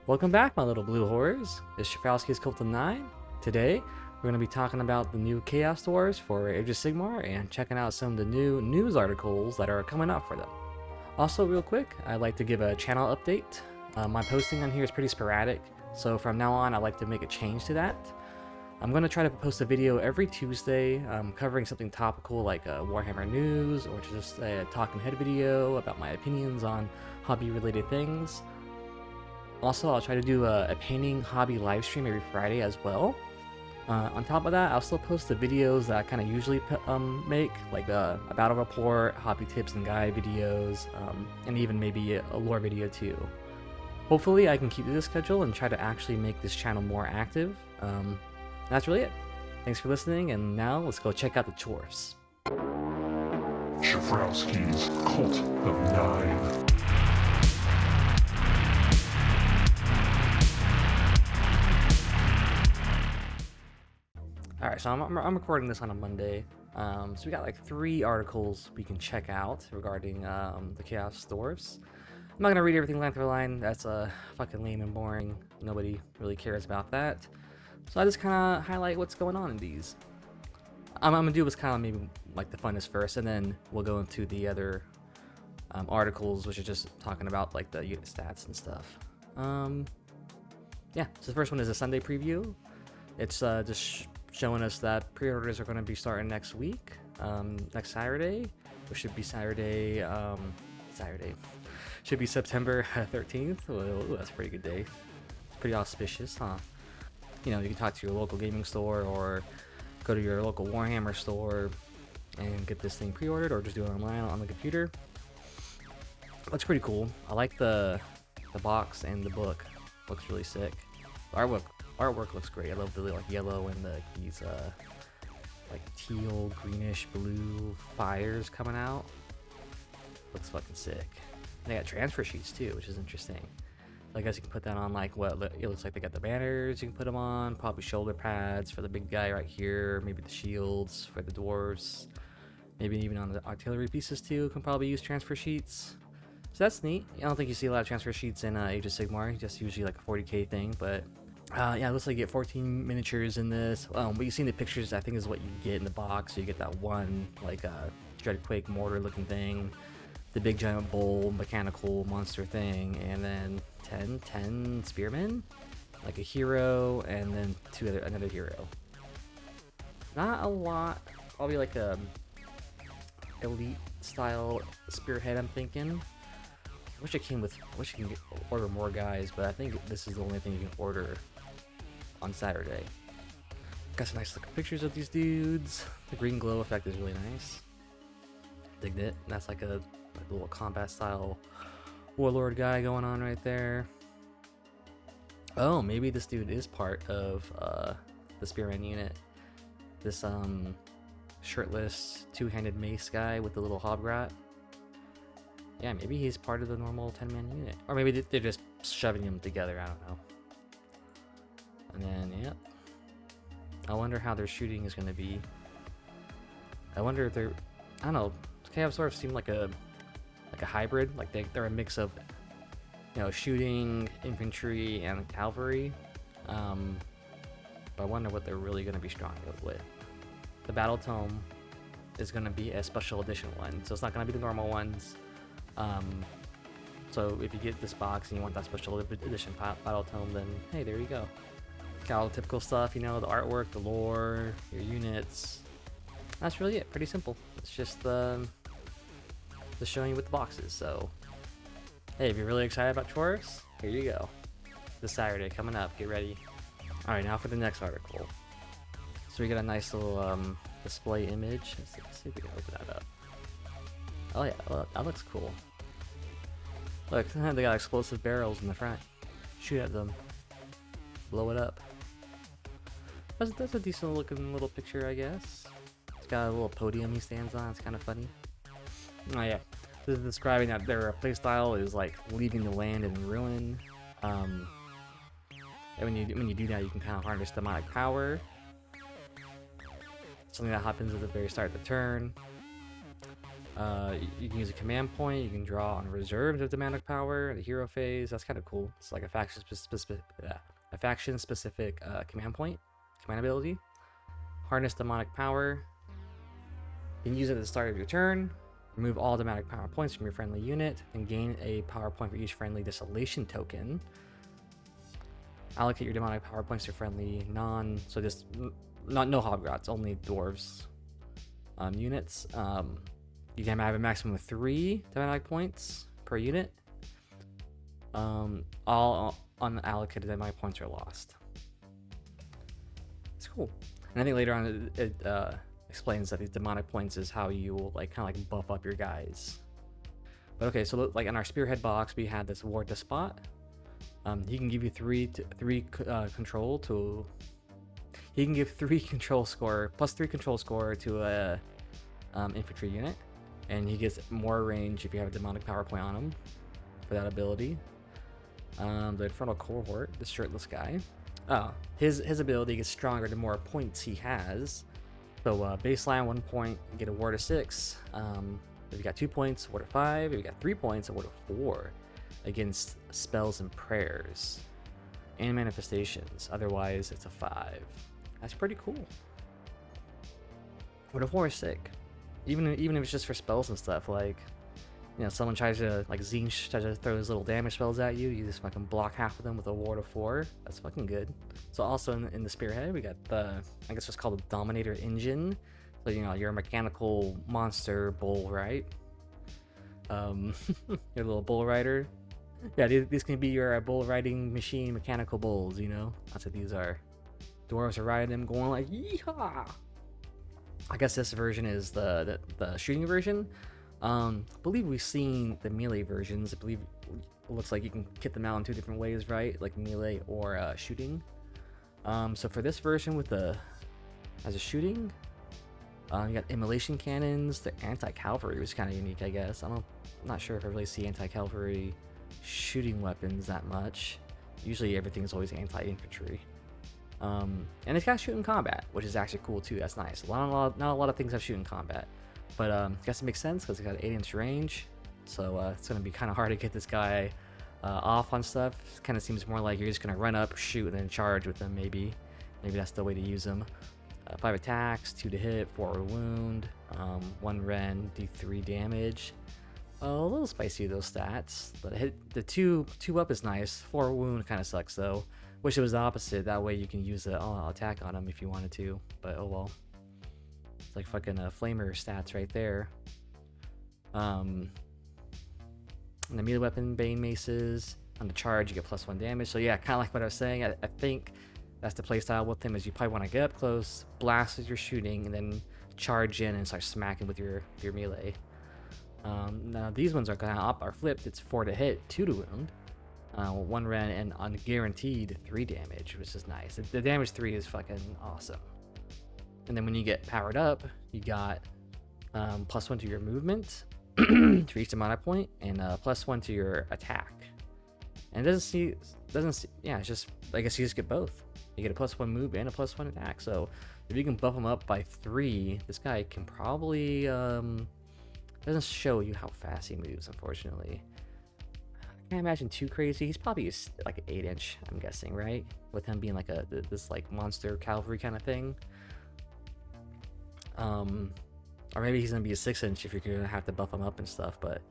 Welcome back, my little blue horrors. It's Shurfrousky's Cult of 9. Today, we're going to be talking about the new Chaos Dwarfs for Age of Sigmar and checking out some of the new news articles that are coming up for them. Also, real quick, I'd like to give a channel update. My posting on here is pretty sporadic, so from now on, I'd like to make a change to that. I'm going to try to post a video every Tuesday covering something topical like Warhammer news or just a talking head video about my opinions on hobby-related things. Also, I'll try to do a painting hobby live stream every Friday as well. On top of that, I'll still post the videos that I kind of usually make, like a battle report, hobby tips and guide videos, and even maybe a lore video too. Hopefully I can keep to this schedule and try to actually make this channel more active. That's really it. Thanks for listening, and now let's go check out the Chorfs. Shurfrousky's Cult of 9. Alright, so I'm recording this on a Monday, so we got like 3 articles we can check out regarding the Chaos Dwarfs. I'm not going to read everything line for line, that's fucking lame and boring, nobody really cares about that. So I just kind of highlight what's going on in these. I'm going to do what's kind of maybe like the funnest first, and then we'll go into the other articles, which are just talking about like the unit stats and stuff. Yeah, so the first one is a Sunday preview. It's just showing us that pre-orders are going to be starting next week, next Saturday, which should be should be September 13th. Ooh, that's a pretty good day. Pretty auspicious, huh? You know, you can talk to your local gaming store or go to your local Warhammer store and get this thing pre-ordered, or just do it online on the computer. Looks pretty cool. I like the box and the book. Looks really sick. The artwork looks great. I love the like yellow and these like teal, greenish, blue fires coming out. Looks fucking sick. And they got transfer sheets too, which is interesting. I guess you can put that on like what it looks like. They got the banners you can put them on, probably shoulder pads for the big guy right here, maybe the shields for the dwarves, maybe even on the artillery pieces too can probably use transfer sheets. So that's neat. I don't think you see a lot of transfer sheets in Age of Sigmar, just usually like a 40k thing, but yeah, it looks like you get 14 miniatures in this. What you see in the pictures, I think, is what you get in the box. So you get that one like Dreadquake mortar looking thing, the big giant bull mechanical monster thing, and then 10 spearmen, like a hero, and then another hero. Not a lot, probably like a elite style spearhead, I'm thinking. I wish you can order more guys, but I think this is the only thing you can order on Saturday. Got some nice looking pictures of these dudes. The green glow effect is really nice. Digged it. That's like a little combat style warlord guy going on right there. Oh, maybe this dude is part of the spearman unit. This shirtless two-handed mace guy with the little hobgrot. Yeah, maybe he's part of the normal 10-man unit, or maybe they're just shoving them together. I don't know. And then, yep. I wonder how their shooting is going to be. I wonder if they're, I don't know. Chaos Dwarfs seem like a hybrid. Like they're a mix of, you know, shooting, infantry, and cavalry. But I wonder what they're really going to be strong with. The battle tome is going to be a special edition one, so it's not going to be the normal ones. So if you get this box and you want that special edition battle tome, then hey, there you go. Got all the typical stuff, you know, the artwork, the lore, your units. That's really it. Pretty simple. It's just the showing you with the boxes. So hey, if you're really excited about Chorfs, here you go. This Saturday coming up. Get ready. All right, now for the next article. So we got a nice little display image. Let's see if we can open that up. Oh yeah, well, that looks cool. Look, they got explosive barrels in the front. Shoot at them. Blow it up. That's a decent looking little picture, I guess. It's got a little podium he stands on. It's kind of funny. Oh yeah, this is describing that their playstyle is like leaving the land in ruin. And when you do that, you can kind of harness demonic power. Something that happens at the very start of the turn. You can use a command point. You can draw on reserves of demonic power. The hero phase. That's kind of cool. It's like a faction specific command point, command ability. Harness demonic power. You can use it at the start of your turn. Remove all demonic power points from your friendly unit and gain a power point for each friendly desolation token. Allocate your demonic power points to friendly so just no hobgots, only dwarves units. You can have a maximum of 3 demonic points per unit. All unallocated demonic points are lost. It's cool. And I think later on it explains that these demonic points is how you will like kind of like buff up your guys. But okay, so like in our spearhead box, we had this War Despot. He can give you control to. He can give 3 control score plus 3 control score to a infantry unit, and he gets more range if you have a demonic power point on him for that ability. The Infernal Cohort, the shirtless guy. His ability gets stronger the more points he has. So baseline 1 point, you get a ward of 6. If you got 2 points, a ward of 5. If you got 3 points, a ward of 4 against spells and prayers and manifestations. Otherwise, it's a 5. That's pretty cool. Ward of 4 is sick. Even if it's just for spells and stuff, like, you know, someone tries to, like Tzeentch tries to throw his little damage spells at you, you just fucking block half of them with a ward of 4. That's fucking good. So also in the spearhead, we got the, I guess what's called the Dominator Engine. So, you know, you're a mechanical monster bull, right? Your little bull rider. Yeah, these can be your bull riding machine mechanical bulls, you know? That's what these are. Dwarves are riding them going like, yeehaw! I guess this version is the shooting version. I believe we've seen the melee versions. I believe it looks like you can kit them out in 2 different ways, right? Like melee or shooting. So for this version with as a shooting, you got immolation cannons, the anti-cavalry, which is kind of unique, I guess. I'm not sure if I really see anti-cavalry shooting weapons that much. Usually everything's always anti-infantry. And it's got shoot in combat, which is actually cool too. That's nice. Not a lot of things have shoot in combat, but I guess it makes sense because it's got 8-inch range. So it's going to be kind of hard to get this guy off on stuff. It kind of seems more like you're just going to run up, shoot, and then charge with him. Maybe that's the way to use him. 5 attacks, 2 to hit, 4 to wound, 1 ren, do 3 damage. A little spicy those stats, but the 2 up is nice. 4 wound kind of sucks though. Wish it was the opposite. That way you can use the all-out attack on him if you wanted to. But oh well. It's like fucking flamer stats right there. And the melee weapon, Bane Maces. On the charge, you get +1 damage. So yeah, kind of like what I was saying. I think that's the playstyle with him. Is you probably want to get up close, blast with your shooting, and then charge in and start smacking with your melee. Now these ones are kind of flipped. It's 4 to hit, 2 to wound. 1 ren and unguaranteed 3 damage, which is nice. The damage 3 is fucking awesome. And then when you get powered up, you got +1 to your movement to each demonic point, and +1 to your attack. And it it's just, I guess you just get both. You get a +1 move and a +1 attack. So if you can buff him up by 3, this guy can probably doesn't show you how fast he moves, unfortunately. I can't imagine too crazy. He's probably like an 8-inch, I'm guessing, right? With him being like this like monster cavalry kind of thing. Or maybe he's gonna be a 6-inch if you're gonna have to buff him up and stuff. But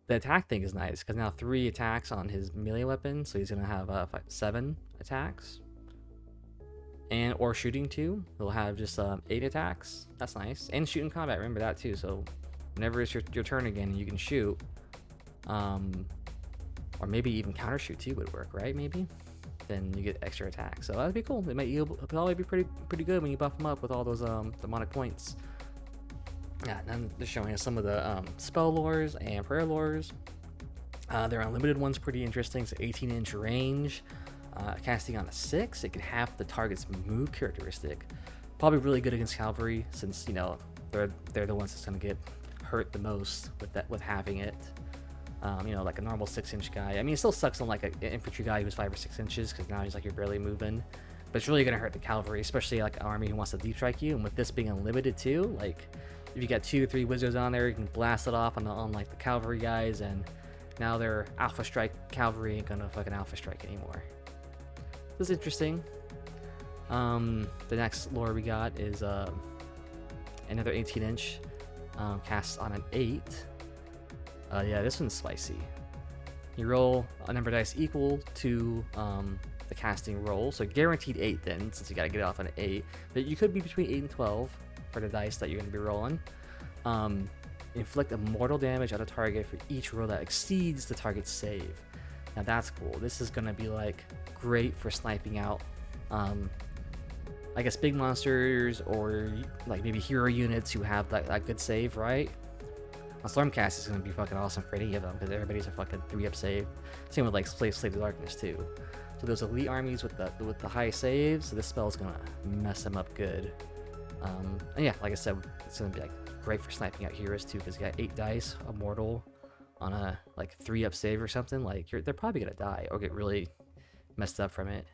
the attack thing is nice because now 3 attacks on his melee weapon, so he's gonna have 7 attacks. And or shooting too, he'll have just 8 attacks. That's nice. And shooting combat, remember that too. So whenever it's your turn again, and you can shoot. Or maybe even counter shoot too would work, right? Maybe then you get extra attacks. So that'd be cool. It'll probably be pretty good when you buff them up with all those demonic points. Yeah, and they're showing us some of the spell lores and prayer lores. Their unlimited one's pretty interesting. So 18-inch range, casting on a 6. It can have the target's move characteristic. Probably really good against cavalry since you know they're the ones that's gonna get hurt the most with having it. You know, like a normal 6-inch guy. I mean, it still sucks on like an infantry guy who's 5 or 6 inches because now he's like you're barely moving. But it's really gonna hurt the cavalry, especially like an army who wants to deep strike you. And with this being unlimited too, like if you got 2 or 3 wizards on there, you can blast it off on like the cavalry guys, and now their alpha strike cavalry ain't gonna fucking alpha strike anymore. This is interesting. The next lore we got is another 18-inch cast on an 8. Yeah, this one's spicy. You roll a number of dice equal to the casting roll, so guaranteed 8 then, since you gotta get it off on an 8. But you could be between 8 and 12 for the dice that you're gonna be rolling. Inflict a mortal damage on a target for each roll that exceeds the target's save. Now that's cool. This is gonna be like great for sniping out I guess big monsters, or like maybe hero units who have that good save, right? A Stormcast is going to be fucking awesome for any of them, because everybody's a fucking 3-up save. Same with like Slave of Darkness too. So those elite armies with the high saves, this spell is going to mess them up good. And yeah, like I said, it's going to be like great for sniping out heroes too, because you got 8 dice, a mortal on a like 3-up save or something. Like they're probably going to die or get really messed up from it.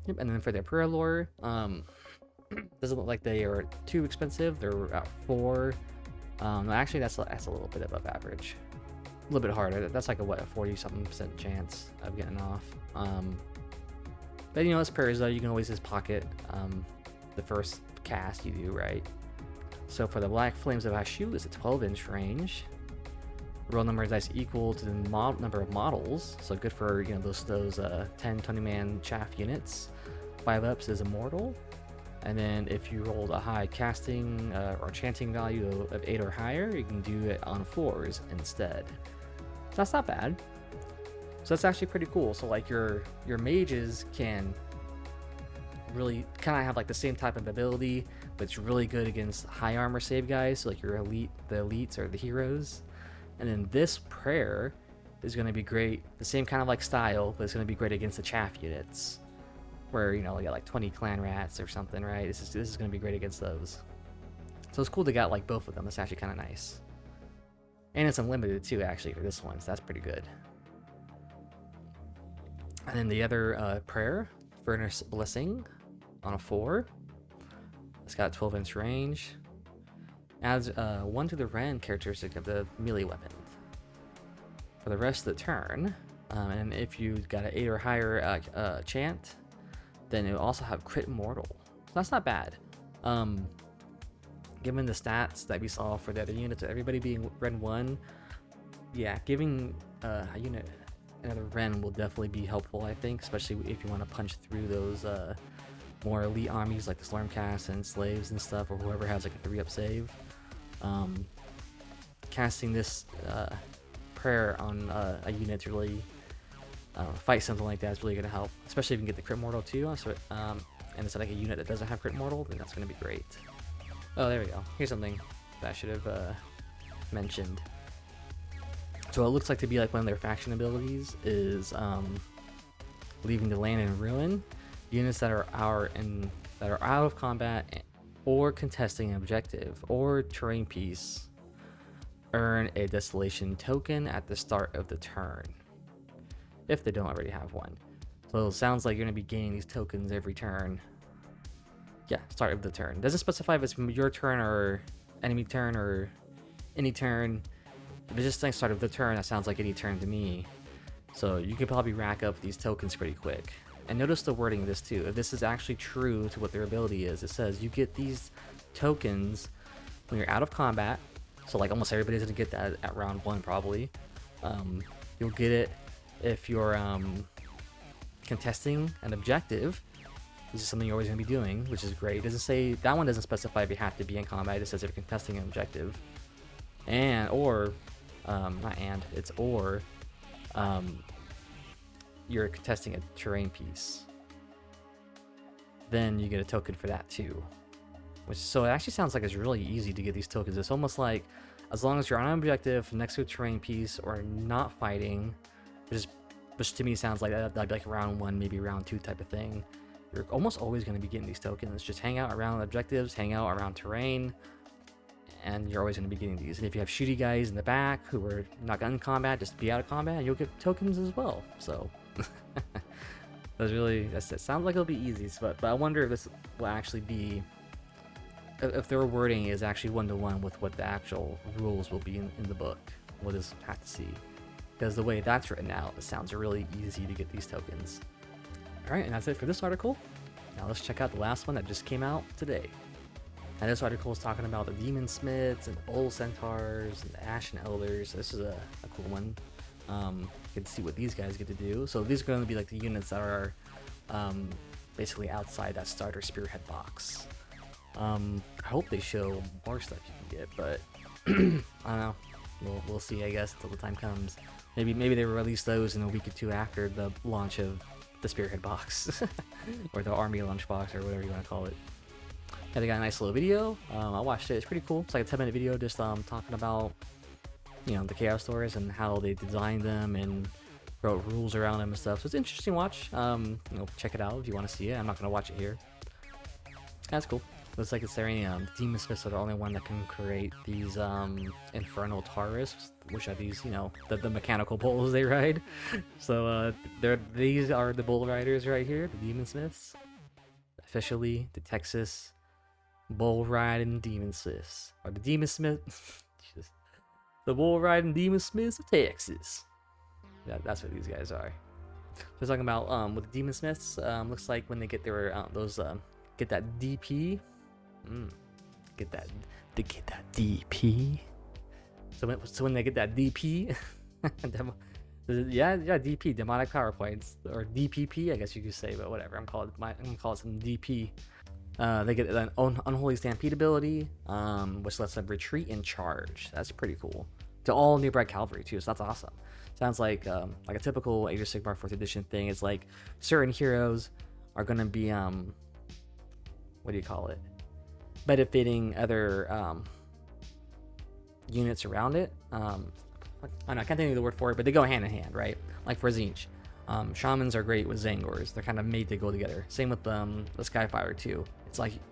Yep, and then for their prayer lore, doesn't look like they are too expensive. They're at 4. Actually, that's a little bit above average. A little bit harder. That's like a 40-something% chance of getting off. But you know, as prayers though, you can always just pocket the first cast you do, right? So for the Black Flames of Hashut, it's a 12-inch range. Roll number of dice equal to the number of models, so good for, you know, those 10-20 man chaff units. 5-ups is immortal, and then if you rolled a high casting or chanting value of 8 or higher, you can do it on 4s instead. So that's not bad. So that's actually pretty cool. So like your mages can really kind of have like the same type of ability, but it's really good against high armor save guys. So like your the elites or the heroes. And then this prayer is going to be great, the same kind of like style, but it's going to be great against the chaff units, where, you know, you got like 20 clan rats or something, right? This is going to be great against those. So it's cool they got like both of them. It's actually kind of nice. And it's unlimited too, actually, for this one, so that's pretty good. And then the other prayer, Furnace Blessing, on a 4. It's got a 12-inch range. Adds 1 to the rend characteristic of the melee weapon for the rest of the turn. And if you got an 8 or higher chant, then it will also have crit mortal. So that's not bad. Given the stats that we saw for the other units, everybody being rend 1, yeah, giving a unit another rend will definitely be helpful, I think, especially if you want to punch through those more elite armies like the Stormcast and Slaves and stuff, or whoever has like a 3-up save. Casting this prayer on a unit to really fight something like that is really going to help, especially if you can get the crit mortal too. So, and it's like a unit that doesn't have crit mortal, then that's going to be great. Oh, there we go. Here's something that I should have mentioned. So it looks like to be like one of their faction abilities is leaving the land in ruin. Units that are out of combat or contesting an objective or terrain piece earn a desolation token at the start of the turn, if they don't already have one. So it sounds like you're going to be gaining these tokens every turn. Yeah, start of the turn. Doesn't specify if it's your turn or enemy turn or any turn. If it's just like start of the turn, that sounds like any turn to me. So you could probably rack up these tokens pretty quick. And notice the wording of this too. If this is actually true to what their ability is, it says you get these tokens when you're out of combat. So like almost everybody's gonna get that at round 1 probably. You'll get it if you're contesting an objective. This is something you're always gonna be doing, which is great. It doesn't say, that one doesn't specify if you have to be in combat. It just says if you're contesting an objective, you're contesting a terrain piece, then you get a token for that too. So it actually sounds like it's really easy to get these tokens. It's almost like as long as you're on an objective next to a terrain piece or not fighting, which to me sounds like that'd be like round 1, maybe round 2 type of thing, you're almost always going to be getting these tokens. Just hang out around objectives, hang out around terrain, and you're always going to be getting these. And if you have shooty guys in the back who are not in combat, just be out of combat, and you'll get tokens as well. So it sounds like it'll be easy, but I wonder if this will actually be if their wording is actually one-to-one with what the actual rules will be in the book. We'll just have to see. Because the way that's written out, it sounds really easy to get these tokens. Alright, and that's it for this article. Now let's check out the last one that just came out today. And this article is talking about the Demon Smiths and Old Centaurs and the Ashen Elders. This is a cool one. You can see what these guys get to do. So these are going to be like the units that are basically outside that starter spearhead box. I hope they show more stuff you can get, but I don't know. We'll see, I guess, until the time comes. Maybe they release those in a week or two after the launch of the spearhead box or the army lunch box or whatever you want to call it. Yeah, they got a nice little video. I watched it. It's pretty cool. It's like a 10-minute video just talking about, you know, the Chaos Stores and how they designed them and wrote rules around them and stuff. So it's an interesting watch. You know, check it out if you want to see it. I'm not gonna watch it here. That's cool. Looks like it's saying Demon Smiths are the only one that can create these infernal Taurus, which are these, you know, the mechanical bulls they ride. So these are the bull riders right here, the Demon Smiths. Officially, the Texas Bull Riding Demon Smiths, or the Demon Smith, the Bull Riding Demon Smiths of Texas. That's what these guys are. So talking about with the Demon Smiths, looks like when they get their get that DP, get that DP. So when they get that DP, yeah, DP, demonic power points, or DPP, I guess you could say, but whatever. I'm gonna call it some DP. They get an unholy stampede ability, which lets them retreat and charge. That's pretty cool. To all new bred cavalry too, so that's awesome. Sounds like a typical Age of Sigmar 4th edition thing. Is like certain heroes are gonna be what do you call it? Benefiting other units around it. I don't know, I can't think of the word for it, but they go hand in hand, right? Like for Tzeentch, shamans are great with Zangors. They're kind of made to go together. Same with the Skyfire too.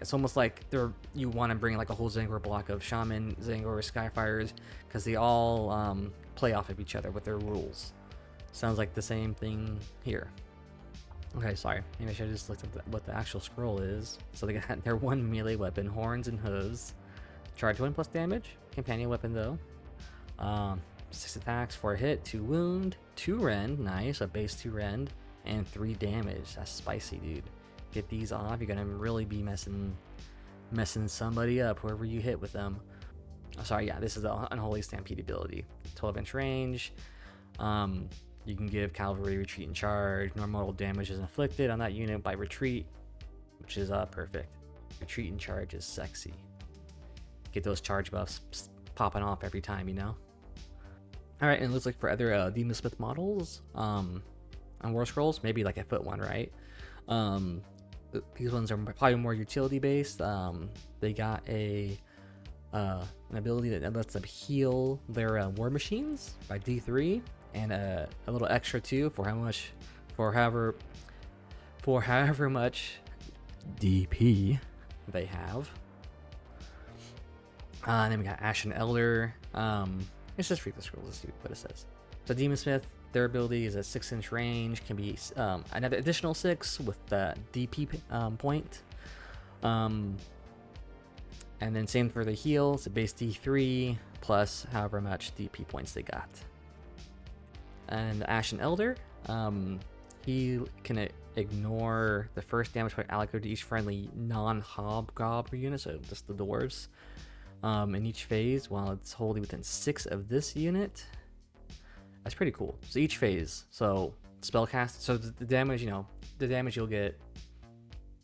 It's almost like you want to bring like a whole Zangor block of shaman, Zangor, Skyfires, because they all play off of each other with their rules. Sounds like the same thing here. Okay, sorry. Maybe I should have just looked at what the actual scroll is. So they got their one melee weapon, horns and hooves. Charge 1 plus damage. Companion weapon though. 6 attacks, 4 hit, 2 wound, 2 rend, nice, a base 2 rend, and 3 damage. That's spicy, dude. Get these off, you're gonna really be messing somebody up, whoever you hit with them. Oh, sorry, yeah, this is the Unholy Stampede ability. 12-inch range. You can give cavalry retreat and charge. Normal damage is inflicted on that unit by retreat, which is perfect. Retreat and charge is sexy. Get those charge buffs popping off every time, you know? Alright, and it looks like for other Demon Smith models on War Scrolls, maybe like a foot one, right? These ones are probably more utility based. They got an ability that lets them heal their war machines by D3, and a little extra too for however much DP they have. And then we got Ashen Elder. Let's just read the scrolls and see what it says. So Demon Smith, their ability is a 6-inch range, can be another additional 6 with the DP point. And then same for the heal, it's a base D3 plus however much DP points they got. And the Ashen Elder, he can ignore the first damage point allocated to each friendly non-hobgoblin unit, so just the dwarves, in each phase while it's wholly within 6 of this unit. That's pretty cool. So each phase, so spellcast, so the damage, the damage you'll get,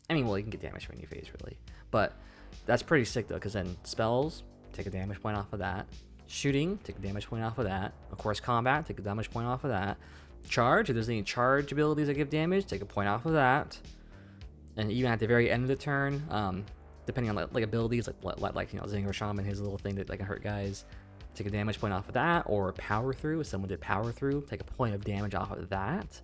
you can get damage from any phase really, but that's pretty sick though, because then spells, take a damage point off of that. Shooting, take a damage point off of that. Of course, combat, take a damage point off of that. Charge, if there's any charge abilities that give damage, take a point off of that. And even at the very end of the turn, depending on like abilities, like Zangor Shaman, his little thing that can hurt guys, take a damage point off of that. Or power through, if someone did power through, take a point of damage off of that.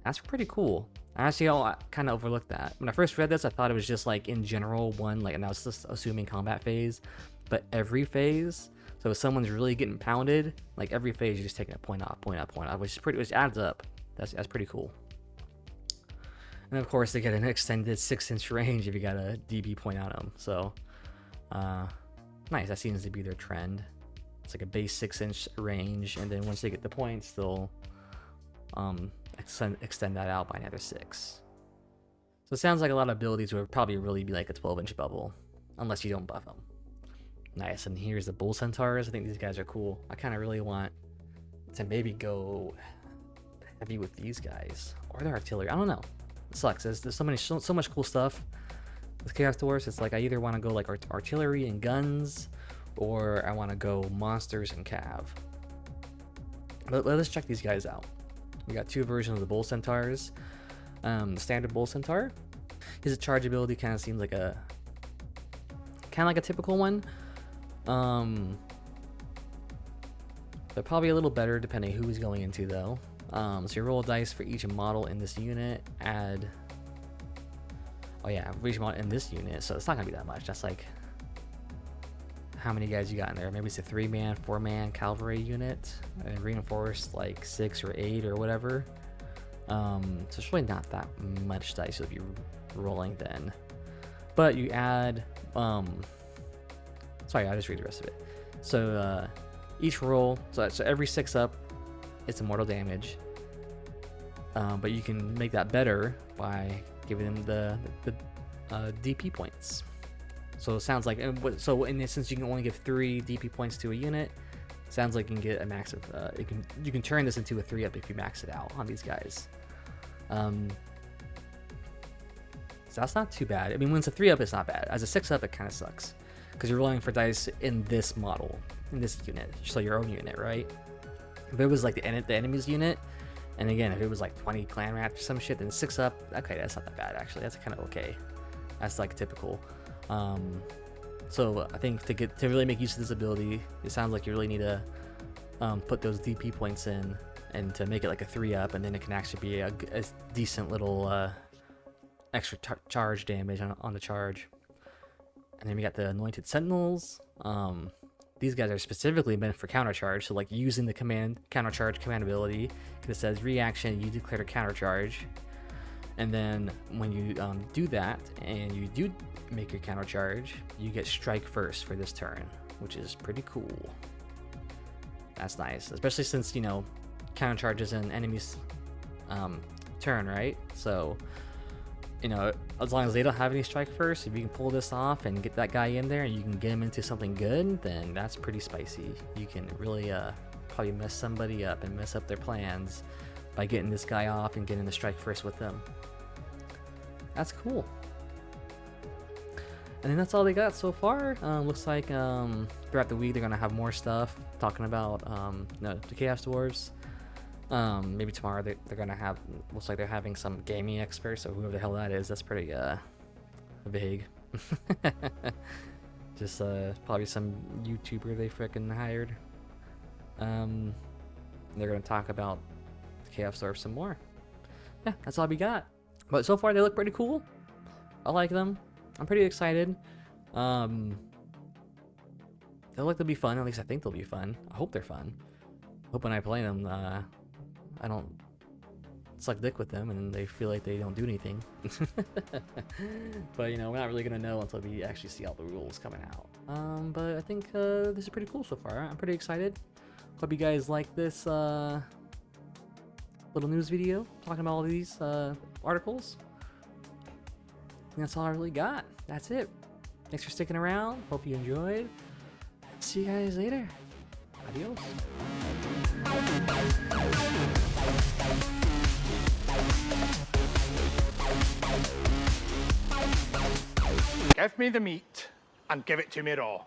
That's pretty cool. Actually, I kind of overlooked that. When I first read this, I thought it was just like in general one, and I was just assuming combat phase, but every phase. So if someone's really getting pounded, like every phase, you're just taking a point off, which adds up. That's pretty cool. And of course, they get an extended 6-inch range if you got a DB point on them. So Nice, that seems to be their trend. It's like a base 6-inch range, and then once they get the points, they'll extend that out by another 6. So it sounds like a lot of abilities would probably really be like a 12-inch bubble, unless you don't buff them. Nice, and here's the bull centaurs. I think these guys are cool. I kind of really want to maybe go heavy with these guys, or their artillery. I don't know. It sucks. There's so much cool stuff with Chaos Dwarfs. It's like I either want to go like artillery and guns, or I want to go monsters and cav. But let's check these guys out. We got 2 versions of the bull centaurs. The standard bull centaur, his charge ability kind of seems like a typical one. They're probably a little better depending who he's going into though. So you roll dice for each model in this unit. For each model in this unit. So it's not gonna be that much. That's like how many guys you got in there. Maybe it's a 3-man, 4-man cavalry unit, and reinforced like 6 or 8 or whatever. So it's really not that much dice you'll be rolling then. But you add, sorry, I'll just read the rest of it. So each roll, so every 6 up, it's a mortal damage. But you can make that better by giving them the DP points. So it sounds like, so in this sense, you can only give 3 DP points to a unit. Sounds like you can get a max of, you can turn this into a 3-up if you max it out on these guys. So that's not too bad. I mean, when it's a 3-up, it's not bad. As a 6-up, it kind of sucks because you're rolling for dice in this model, in this unit, so your own unit, right? If it was like the enemy's unit, and again, if it was like 20 clan rats or some shit, then 6-up, okay, that's not that bad actually. That's kind of okay. That's like typical. So I think to really make use of this ability, it sounds like you really need to put those DP points in, and to make it like a 3-up, and then it can actually be a decent little extra charge damage on the charge. And then we got the Anointed Sentinels. These guys are specifically meant for counter charge, so like using the counter charge command ability, because it says reaction, you declare a counter charge. And then when you do that and you do make your counter charge, you get strike first for this turn, which is pretty cool. That's nice, especially since, you know, counter charge is an enemy's turn, right? So, you know, as long as they don't have any strike first, if you can pull this off and get that guy in there and you can get him into something good, then that's pretty spicy. You can really probably mess somebody up and mess up their plans by getting this guy off and getting the strike first with them. That's cool. And then that's all they got so far. Looks like throughout the week they're gonna have more stuff talking about the Chaos Dwarfs. Maybe tomorrow they're gonna have, looks like they're having some gaming experts, so whoever the hell that is, that's pretty vague. Just probably some YouTuber they frickin' hired. They're gonna talk about Chaos Dwarfs some more. Yeah, that's all we got. But so far they look pretty cool. I like them. I'm pretty excited. They look like they'll be fun. At least I think they'll be fun. I hope they're fun. I hope when I play them, I don't suck dick with them and they feel like they don't do anything. But you know, we're not really gonna know until we actually see all the rules coming out. But I think this is pretty cool so far. I'm pretty excited. Hope you guys like this little news video talking about all these articles. And that's all I really got. That's it. Thanks for sticking around. Hope you enjoyed. See you guys later. Adios. Give me the meat and give it to me raw.